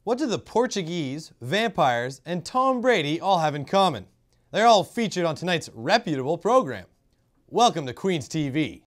What do the Portuguese, vampires, and Tom Brady all have in common? They're all featured on tonight's reputable program. Welcome to Queen's TV.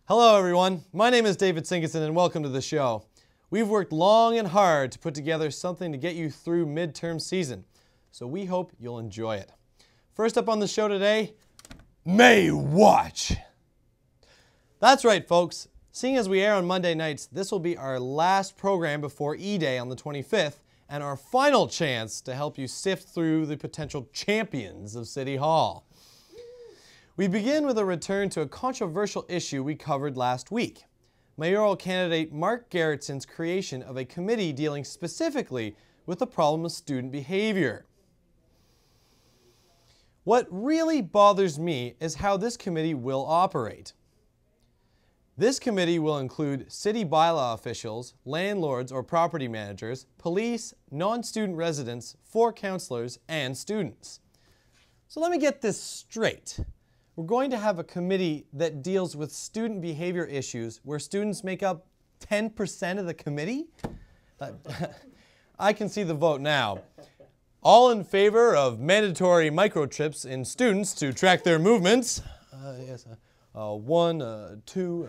Hello everyone, my name is David Sinkinson and welcome to the show. We've worked long and hard to put together something to get you through midterm season, so we hope you'll enjoy it. First up on the show today, May Watch. That's right folks, seeing as we air on Monday nights, this will be our last program before E-Day on the 25th and our final chance to help you sift through the potential champions of City Hall. We begin with a return to a controversial issue we covered last week. Mayoral candidate Mark Gerritson's creation of a committee dealing specifically with the problem of student behavior. What really bothers me is how this committee will operate. This committee will include city bylaw officials, landlords or property managers, police, non-student residents, 4 counselors, and students. So let me get this straight. We're going to have a committee that deals with student behavior issues where students make up 10% of the committee? I can see the vote now. All in favor of mandatory microchips in students to track their movements? Yes. 1, 2,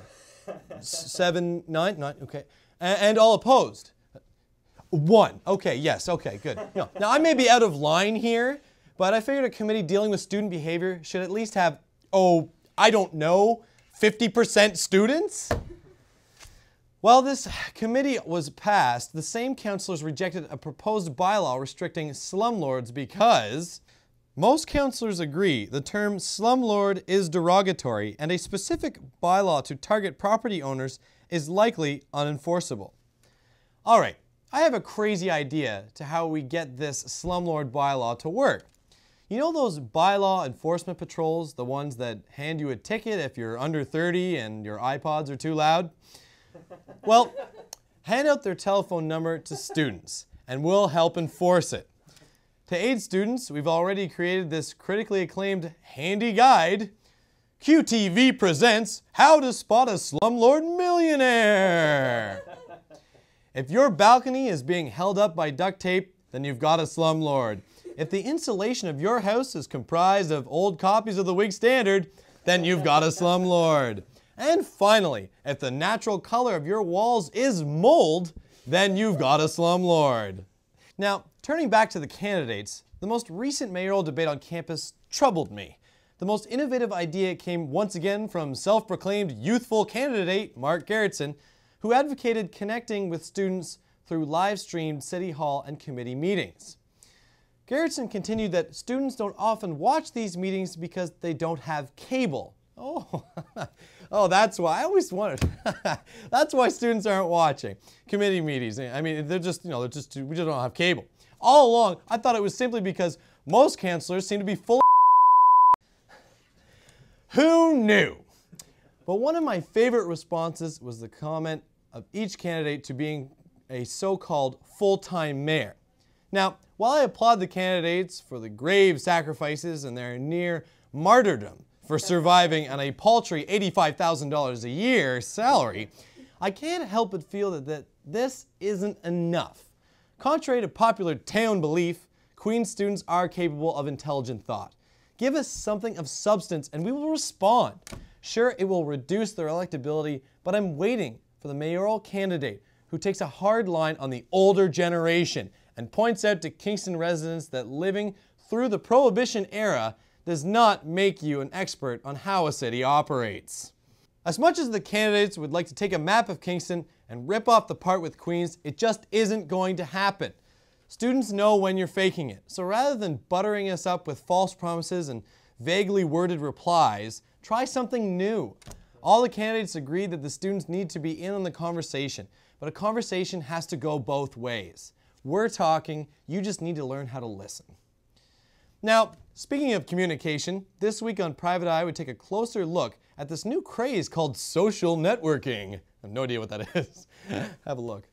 7, 9, okay. And all opposed? 1. Okay, yes, okay, good. Now I may be out of line here, but I figured a committee dealing with student behavior should at least have, oh, I don't know, 50% students? While this committee was passed, the same councillors rejected a proposed bylaw restricting slumlords because most councillors agree the term slumlord is derogatory and a specific bylaw to target property owners is likely unenforceable. All right, I have a crazy idea to how we get this slumlord bylaw to work. You know those bylaw enforcement patrols, the ones that hand you a ticket if you're under 30 and your iPods are too loud? Well, hand out their telephone number to students and we'll help enforce it. To aid students, we've already created this critically acclaimed handy guide. QTV presents How to Spot a Slumlord Millionaire. If your balcony is being held up by duct tape, then you've got a slumlord. If the insulation of your house is comprised of old copies of the Whig Standard, then you've got a slumlord. And finally, if the natural color of your walls is mold, then you've got a slumlord. Now, turning back to the candidates, the most recent mayoral debate on campus troubled me. The most innovative idea came once again from self-proclaimed youthful candidate Mark Gerritson, who advocated connecting with students through live-streamed City Hall and committee meetings. Gerritson continued that students don't often watch these meetings because they don't have cable. Oh, oh, that's why. I always wondered. That's why students aren't watching committee meetings. I mean, we just don't have cable. All along, I thought it was simply because most councillors seem to be full of Who knew? But one of my favorite responses was the comment of each candidate to being a so-called full-time mayor. Now, while I applaud the candidates for the grave sacrifices and their near martyrdom for surviving on a paltry $85,000 a year salary, I can't help but feel that this isn't enough. Contrary to popular town belief, Queen's students are capable of intelligent thought. Give us something of substance and we will respond. Sure, it will reduce their electability, but I'm waiting for the mayoral candidate who takes a hard line on the older generation and points out to Kingston residents that living through the Prohibition era does not make you an expert on how a city operates. As much as the candidates would like to take a map of Kingston and rip off the part with Queens, it just isn't going to happen. Students know when you're faking it, so rather than buttering us up with false promises and vaguely worded replies, try something new. All the candidates agreed that the students need to be in on the conversation, but a conversation has to go both ways. We're talking, you just need to learn how to listen. Now, speaking of communication, this week on Private Eye we take a closer look at this new craze called social networking. I have no idea what that is. Have a look.